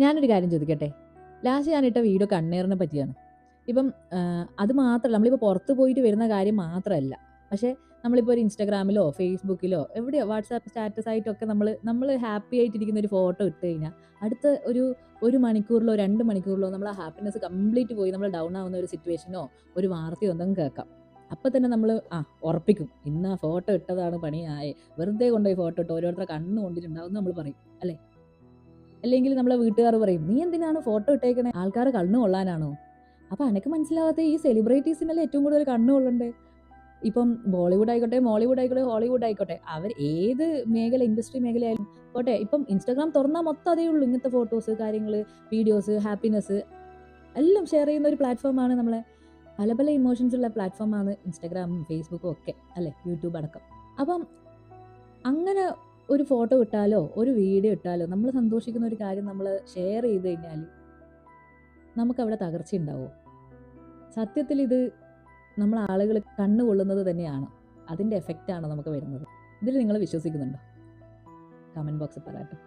ഞാനൊരു കാര്യം ചോദിക്കട്ടെ? ലാസ്റ്റ് ഞാനിട്ട വീഡിയോ കണ്ണേറിനെ പറ്റിയാണ്. ഇപ്പം അത് മാത്രല്ല നമ്മളിപ്പോൾ പുറത്ത് പോയിട്ട് വരുന്ന കാര്യം മാത്രല്ല. പക്ഷേ നമ്മളിപ്പോൾ ഒരു ഇൻസ്റ്റാഗ്രാമിലോ, ഫേസ്ബുക്കിലോ എവിടെയോ വാട്സാപ്പ് സ്റ്റാറ്റസ് ആയിട്ടൊക്കെ നമ്മള് ഹാപ്പി ആയിട്ടിരിക്കുന്ന ഒരു ഫോട്ടോ ഇട്ട് കഴിഞ്ഞാൽ അടുത്ത ഒരു 1 മണിക്കൂറിലോ 2 മണിക്കൂറിലോ നമ്മളെ ഹാപ്പിനെസ് കംപ്ലീറ്റ് പോയി നമ്മൾ ഡൗൺ ആവുന്ന ഒരു സിറ്റുവേഷനോ, ഒരു വാർത്തയോ എന്തെങ്കിലും കേൾക്കാം. അപ്പൊ തന്നെ നമ്മള് ഉറപ്പിക്കും. ഇന്ന് ആ ഫോട്ടോ ഇട്ടതാണ് പണിയായേ. വെറുതെ കൊണ്ടുപോയി ഫോട്ടോ ഇട്ട് ഓരോരുത്തരുടെ കണ്ണ് കൊണ്ടിട്ടുണ്ടാവും നമ്മൾ പറയും. അല്ലേ? അല്ലെങ്കിൽ നമ്മളെ വീട്ടുകാർ പറയും, "നീ എന്തിനാണ് ഫോട്ടോ ഇട്ടേക്കണേ? ആൾക്കാരെ കണ്ണ് കൊള്ളാനാണോ?" അപ്പൊ അനക്ക് മനസ്സിലാവാത്ത ഈ സെലിബ്രിറ്റീസിനല്ലേ ഏറ്റവും കൂടുതൽ കണ്ണ് കൊള്ളണ്ടേ? ഇപ്പം ബോളിവുഡ് ആയിക്കോട്ടെ, മോളിവുഡ് ആയിക്കോട്ടെ, ഹോളിവുഡ് ആയിക്കോട്ടെ, അവർ ഏത് മേഖല ഇൻഡസ്ട്രി മേഖലയായാലും പോട്ടെ, ഇപ്പം ഇൻസ്റ്റാഗ്രാം തുറന്നാൽ മൊത്തം അതേ ഉള്ളൂ. ഇങ്ങനത്തെ ഫോട്ടോസ്, കാര്യങ്ങള്, വീഡിയോസ്, ഹാപ്പിനെസ് എല്ലാം ഷെയർ ചെയ്യുന്ന ഒരു പ്ലാറ്റ്ഫോമാണ് നമ്മളെ. പല പല ഇമോഷൻസ് ഉള്ള പ്ലാറ്റ്ഫോമാണ് ഇൻസ്റ്റാഗ്രാമും ഫേസ്ബുക്കും ഒക്കെ അല്ലേ, യൂട്യൂബ് അടക്കം. അപ്പം അങ്ങനെ ഒരു ഫോട്ടോ ഇട്ടാലോ ഒരു വീഡിയോ ഇട്ടാലോ നമ്മൾ സന്തോഷിക്കുന്ന ഒരു കാര്യം നമ്മൾ ഷെയർ ചെയ്ത് കഴിഞ്ഞാൽ നമുക്കവിടെ തകർച്ചയുണ്ടാവുമോ? സത്യത്തിൽ ഇത് നമ്മൾ ആളുകൾ കണ്ണുകൊള്ളുന്നത് തന്നെയാണ്. അതിൻ്റെ എഫക്റ്റാണ് നമുക്ക് വരുന്നത്. ഇതിൽ നിങ്ങൾ വിശ്വസിക്കുന്നുണ്ടോ? കമൻറ്റ് ബോക്സിൽ പറയാട്ടോ.